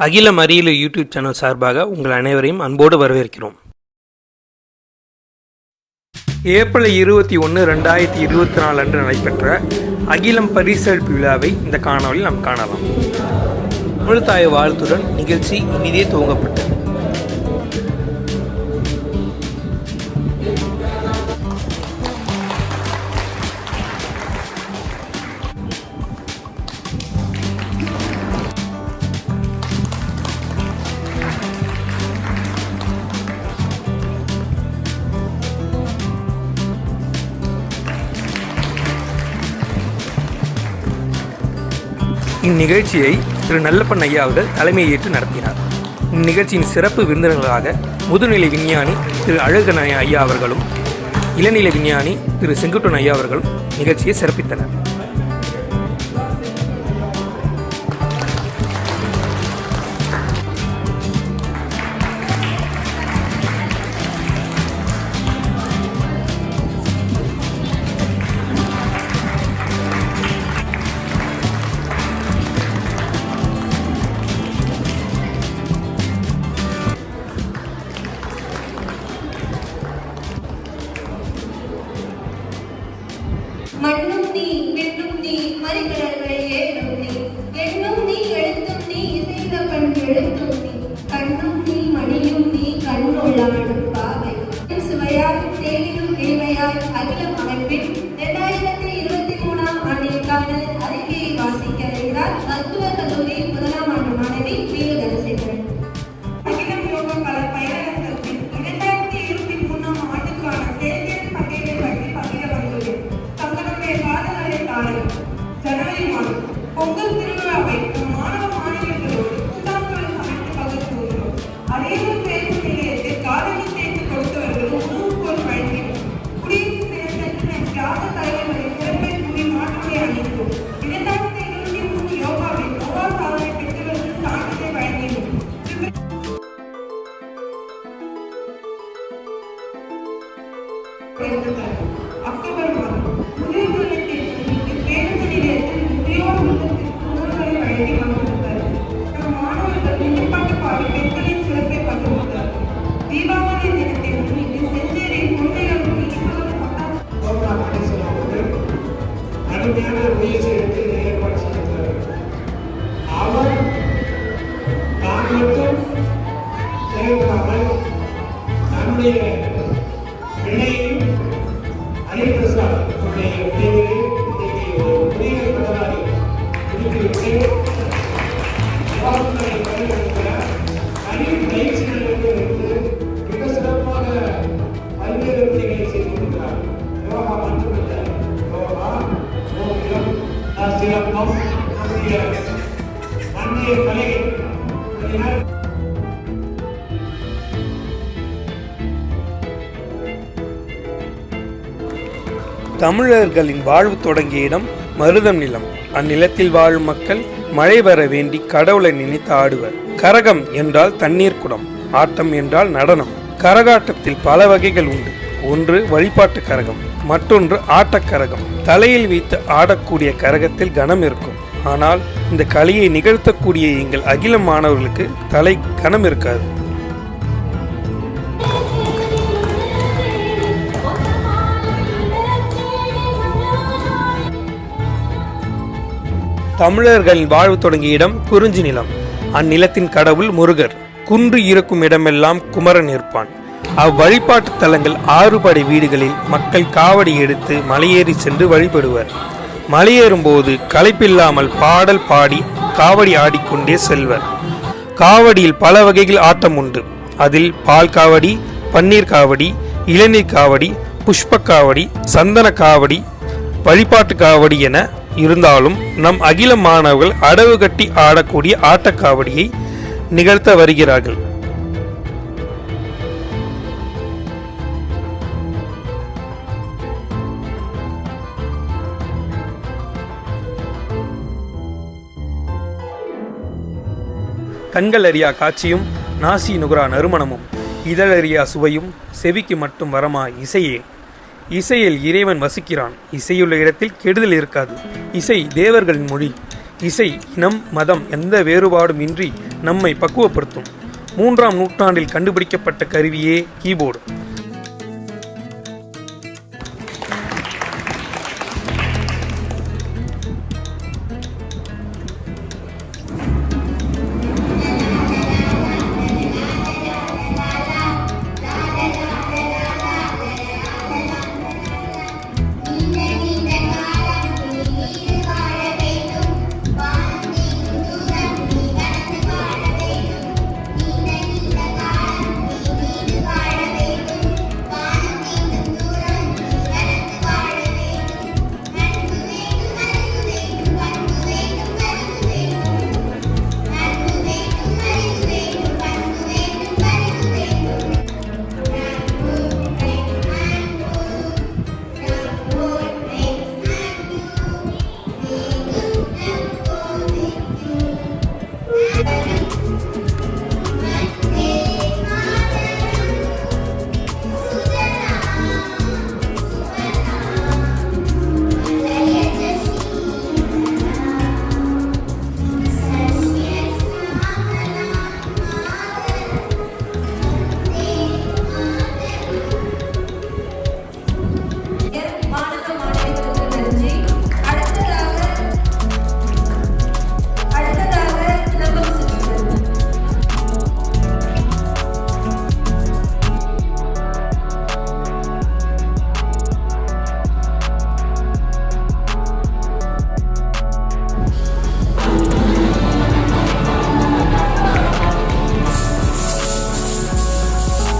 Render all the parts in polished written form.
அகிலம் அறியலு YouTube channel சார்பாக உங்கள் அனைவரையும் அன்போடு வரவேற்கிறோம். ஏப்ரல் 21, 2024 அன்று நடைபெற்ற அகிலம் பரிசளிப்பு விழாவை இந்த காணொலியில் நாம் காணலாம். முழுத்தாய வாழ்த்துடன் நிகழ்ச்சி இனிதே துவங்கப்பட்டது. இந்நிகழ்ச்சியை திரு நல்லப்பன் ஐயா அவர்கள் தலைமையேற்று நடத்தினார். இந்நிகழ்ச்சியின் சிறப்பு விருந்தினர்களாக முதுநிலை விஞ்ஞானி திரு அழகன் ஐயா அவர்களும் இளநிலை விஞ்ஞானி திரு செங்குட்டன் ஐயா அவர்களும் நிகழ்ச்சியை சிறப்பித்தனர். மண்ணும் நீ வெண்ணும் நீ மறிகடல்கள் ஏழும் நீ எண்ணும் நீ எழுத்தும் நீ இசைந்த கண் எழுத்தும் நீ கண்ணும் நீ மணியும் நீ கண்ணுள்ளாடும் பாவை சுவையாய் தேனிலும் இனிமையாய் அகிலம் அமைப்பின் 2023 ஆண்டிற்கான அறிக்கையை வாசிக்க வருகிறார் மருத்துவ கல்லூரி 1ஆம் ஆண்டு மாணவி வீரதரசேகரன். அகிலம் யோகா கல பயிரகத்தின் 2023 ஆண்டுக்கான தேர்தல் பட்டியலை பற்றி பகிர வந்துள்ளேன். தங்களுடைய காதலை காலம் ஜனவரி மாதம் பொங்கல் திருவிழாவை மாணவ மாணவிகளோடு புத்தாண்டுகளை சமைத்து பகிர்ந்துள்ளோம். அரியலூர் பேருந்து நிலையத்தில் காதலி சேர்த்து கொடுத்தவர்கள் உணவுப் பொருள் வழங்கினோம். குடியரசு தினத்தன்று நம் தியாக தலைவர்களின் சிறப்பை கூறி மாற்றத்தை அளித்தோம். 2023 யோகாவில் நோவா சாதனை பெற்றவர்கள் சான்றிதழை வழங்கினோம். அக்டோபர் மாதம் முதியோர்களுக்கு பேருந்து நிலையத்தில் முதியோர் உள்ளத்திற்கு உணவுகளை வழங்கி வந்திருந்தார். நம் மாணவர்கள் விண்ணப்பாட்டு பாடி பெண்களின் சிறப்பை பகிர்ந்தார். தீபாவளி தினத்தை முன்னிட்டு செஞ்சேரியில் குழந்தைகளுக்கு இனிப்புகளும் பட்டாசு அருமையான முயற்சி எடுத்து ஏற்பாடு செய்திருந்தார். அவர் தான் மட்டும் செயல்படாமல் தன்னுடைய இணையும் ஹரிபிரசாத் உடைய இன்றைக்கு ஒரு புதிய பதவி குறிப்பிட்டு யோகாக்களை பயிர்கிறார். அறிவு பயிற்சிகளுக்கு இருந்து மிக சிறப்பாக பல்வேறு பணிகளை செய்து கொண்டிருக்கிறார். யோகா மட்டுமல்ல, யோகா ஓவியம் சிறப்பம் நம்முடைய அன்றைய கலைகள் தமிழர்களின் வாழ்வு தொடங்கிய இடம் மருதம் நிலம். அந்நிலத்தில் வாழும் மக்கள் மழை வர வேண்டி கடவுளை நினைத்து ஆடுவர். கரகம் என்றால் தண்ணீர் குடம், ஆட்டம் என்றால் நடனம். கரகாட்டத்தில் பல வகைகள் உண்டு. ஒன்று வழிபாட்டு கரகம், மற்றொன்று ஆட்டக்கரகம். தலையில் வைத்து ஆடக்கூடிய கரகத்தில் கனம் இருக்கும். ஆனால் இந்த கலையை நிகழ்த்தக்கூடிய எங்கள் அகில மாணவர்களுக்கு தலை கனம் இருக்காது. தமிழர்களின் வாழ்வு தொடங்கிய இடம் குறிஞ்சி நிலம். அந்நிலத்தின் கடவுள் முருகர். குன்று இருக்கும் இடமெல்லாம் குமரன் இருப்பான். அவ்வழிபாட்டு தலங்கள் 6 படை வீடுகளில் மக்கள் காவடி எடுத்து மலையேறி சென்று வழிபடுவர். மலையேறும் போது களைப்பில்லாமல் பாடல் பாடி காவடி ஆடிக்கொண்டே செல்வர். காவடியில் பல வகைகள் ஆட்டம் உண்டு. அதில் பால் காவடி, பன்னீர் காவடி, இளநீர் காவடி, புஷ்ப காவடி, சந்தன காவடி, வழிபாட்டு காவடி என இருந்தாலும் நம் அகில மாணவர்கள் அடவு கட்டி ஆடக்கூடிய ஆட்டக்காவடியை நிகழ்த்த வருகிறார்கள். கண்கள் அறியா காட்சியும் நாசி நுகரா நறுமணமும் இதழறியா சுவையும் செவிக்கு மட்டும் வரமா இசையே. இசையில் இறைவன் வசிக்கிறான். இசையுள்ள இடத்தில் கெடுதல் இருக்காது. இசை தேவர்களின் மொழி. இசை இனம் மதம் எந்த வேறுபாடும் இன்றி நம்மை பக்குவப்படுத்தும். 3ஆம் நூற்றாண்டில் கண்டுபிடிக்கப்பட்ட கருவியே கீபோர்டு.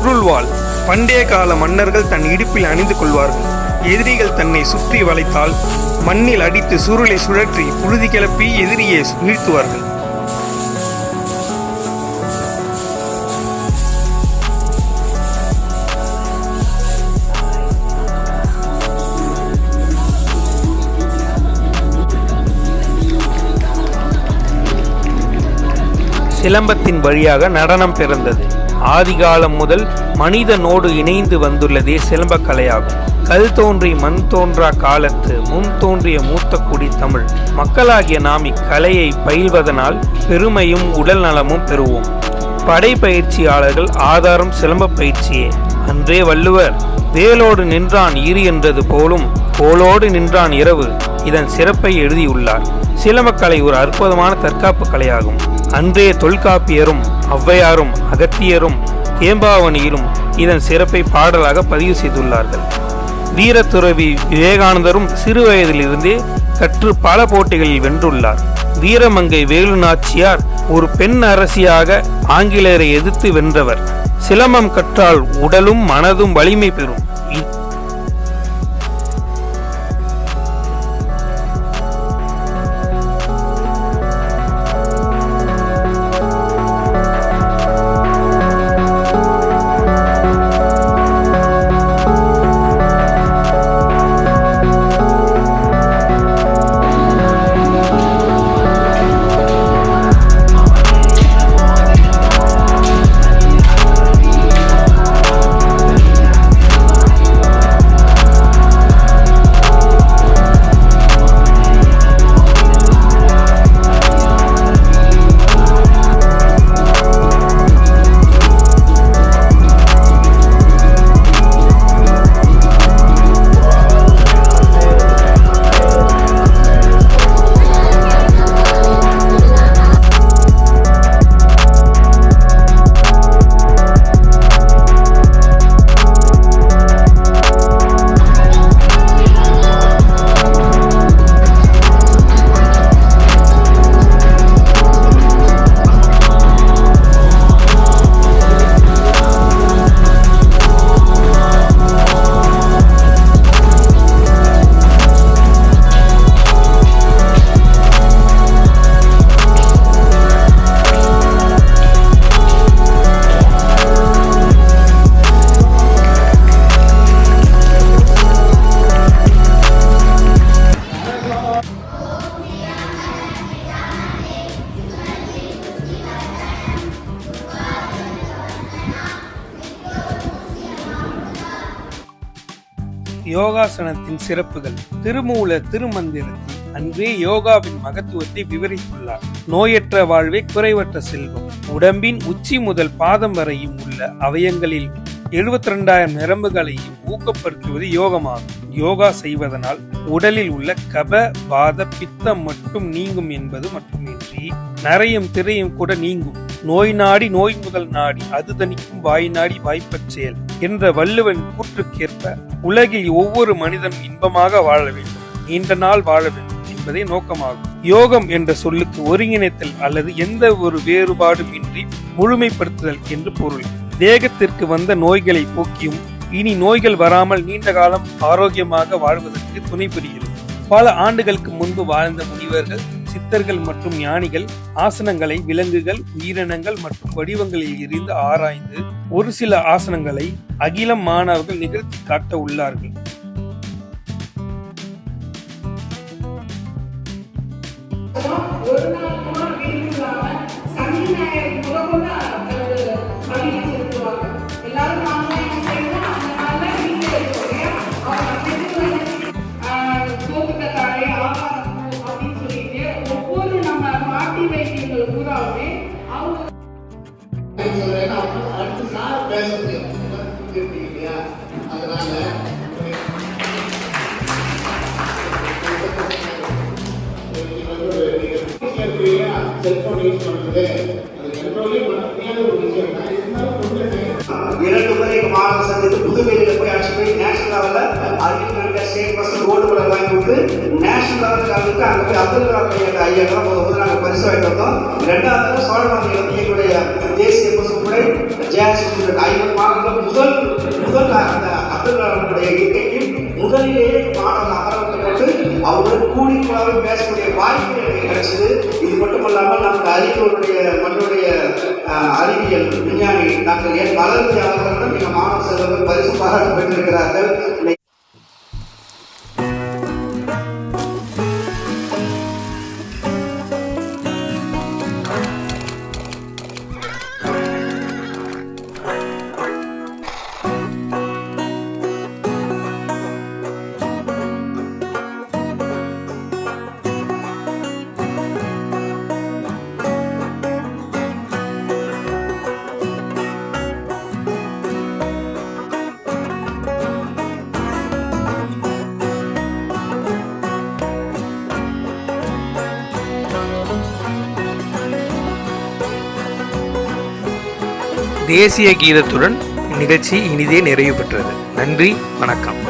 சுருள்வாள் பண்டைய கால மன்னர்கள் தன் இடுப்பில் அணிந்து கொள்வார்கள். எதிரிகள் தன்னை சுற்றி வளைத்தால் மண்ணில் அடித்து சுருளை சுழற்றி புழுதி கிளப்பி எதிரியை வீழ்த்துவார்கள். சிலம்பத்தின் வழியாக நடனம் பிறந்தது. ஆதிகாலம் முதல் மனிதனோடு இணைந்து வந்துள்ளதே சிலம்பக் கலையாகும். கல் தோன்றி மண் தோன்றா காலத்து முன் தோன்றிய மூத்த குடி தமிழ் மக்களாகிய நாம் இக்கலையை பயில்வதனால் பெருமையும் உடல் நலமும் பெறுவோம். படைப்பயிற்சியாளர்கள் ஆதாரம் சிலம்ப பயிற்சியே. அன்றே வள்ளுவர் வேலோடு நின்றான் இரு என்றது போலும் கோலோடு நின்றான் இரவு இதன் சிறப்பை எழுதியுள்ளார். சிலம்பக்கலை ஒரு அற்புதமான தற்காப்பு கலையாகும். அன்றே தொல்காப்பியரும் ஔவையாரும் அகத்தியரும் தேம்பாவணியிலும் இதன் சிறப்பை பாடலாக பதிவு செய்துள்ளார்கள். வீரத்துறவி விவேகானந்தரும் சிறு வயதிலிருந்தே கற்று பல போட்டிகளில் வென்றுள்ளார். வீரமங்கை வேலு நாச்சியார் ஒரு பெண் அரசியாக ஆங்கிலேயரை எதிர்த்து வென்றவர். சிலம்பம் கற்றால் உடலும் மனதும் வலிமை பெறும். யோகாசனத்தின் சிறப்புகள். திருமூல திருமந்திரத்தில் அன்றே யோகாவின் மகத்துவத்தை விவரித்துள்ளார். நோயற்ற வாழ்வே குறைவற்ற செல்வம். உடம்பின் உச்சி முதல் பாதம் வரையும் உள்ள அவயங்களில் 72,000 நரம்புகளையும் ஊக்கப்படுத்துவது யோகமாகும். யோகா செய்வதனால் உடலில் உள்ள கப வாத பித்தம் மட்டும் நீங்கும் என்பது மட்டுமின்றி நரையும் திரையும் கூட நீங்கும். நோய் நாடி நோய் முதல் நாடி அது தணிக்கும் வாய் நாடி வாய்ப்பச் செயல் என்ற வள்ளுவன் கூற்றுக்கேற்ப உலகில் ஒவ்வொரு மனிதனும் இன்பமாக வாழ வேண்டும், நீண்ட நாள் வாழ வேண்டும் என்பதே நோக்கமாகும். யோகம் என்ற சொல்லுக்கு ஒருங்கிணைத்தல் அல்லது எந்த ஒரு வேறுபாடும் இன்றி முழுமைப்படுத்துதல் என்று பொருள். தேகத்திற்கு வந்த நோய்களை போக்கியும் இனி நோய்கள் வராமல் நீண்ட காலம் ஆரோக்கியமாக வாழ்வதற்கு துணை புரிகிறது. பல ஆண்டுகளுக்கு முன்பு வாழ்ந்த முனிவர்கள், சித்தர்கள் மற்றும் ஞானிகள் ஆசனங்களை விலங்குகள், உயிரினங்கள் மற்றும் வடிவங்களில் இருந்து ஆராய்ந்து ஒரு சில ஆசனங்களை அகிலம் மாணவர்கள் நிகழ்த்தி காட்ட உள்ளார்கள். ஒரு நாள் கூட வீட்டுக்குள்ளாம சனி ஞாயிறு முதல்ல பள்ளியில செலுத்துவாங்க. எல்லாரும் நாம என்ன செய்யணும், அந்த நாள்ல வீட்டுல இருக்கோம். கோபுத்த தழை ஆகாரம் அப்படின்னு சொல்லிட்டு ஒவ்வொரு நம்ம பாட்டி வைத்தியங்கள் பூராவுமே அவங்க அடுத்து சார் பேச முடியும். அதனால செல்போன் யூஸ் பண்றது அது கண்ட்ரோலே பண்ண முடியாத ஒரு விஷயம் தான். இருந்தாலும் 2 முறை மாநில சங்கத்து புதுவேலியில் போய் அடிச்சு போய் நேஷனல் லெவலில் agriculture state person gold medal வாங்கி கொடுத்து நேஷனல் லெவலில் கலந்துட்டு அங்கே போய் அப்துல் கலாம் ஐயா தான் முதல் நாங்கள் பரிசு வாங்கிட்டு வந்தோம். 2வது சோழமாநில வந்து எங்களுடைய தேசிய பசுமுறை ஜேஎஸ் 50 மாநிலங்கள் முதல் அந்த அப்துல் கலாமுடைய இருக்கைக்கு முதலிலேயே மாணவர்கள் அமரவத்தை போட்டு அவர்கள் கூடி கூடாது பேசக்கூடிய வாய்ப்பு எனக்கு கிடைச்சது. இது மட்டுமல்லாமல் நமக்கு மண்ணுடைய அறிவியல் விஞ்ஞானி டாக்டர் என் வளர்ச்சி அவர்களும் எங்கள் மாணவ செல்வர்கள் பரிசு பாராட்டு பெற்றிருக்கிறார்கள். தேசிய கீதத்துடன் நிகழ்ச்சி இனிதே நிறைவு பெற்றது. நன்றி, வணக்கம்.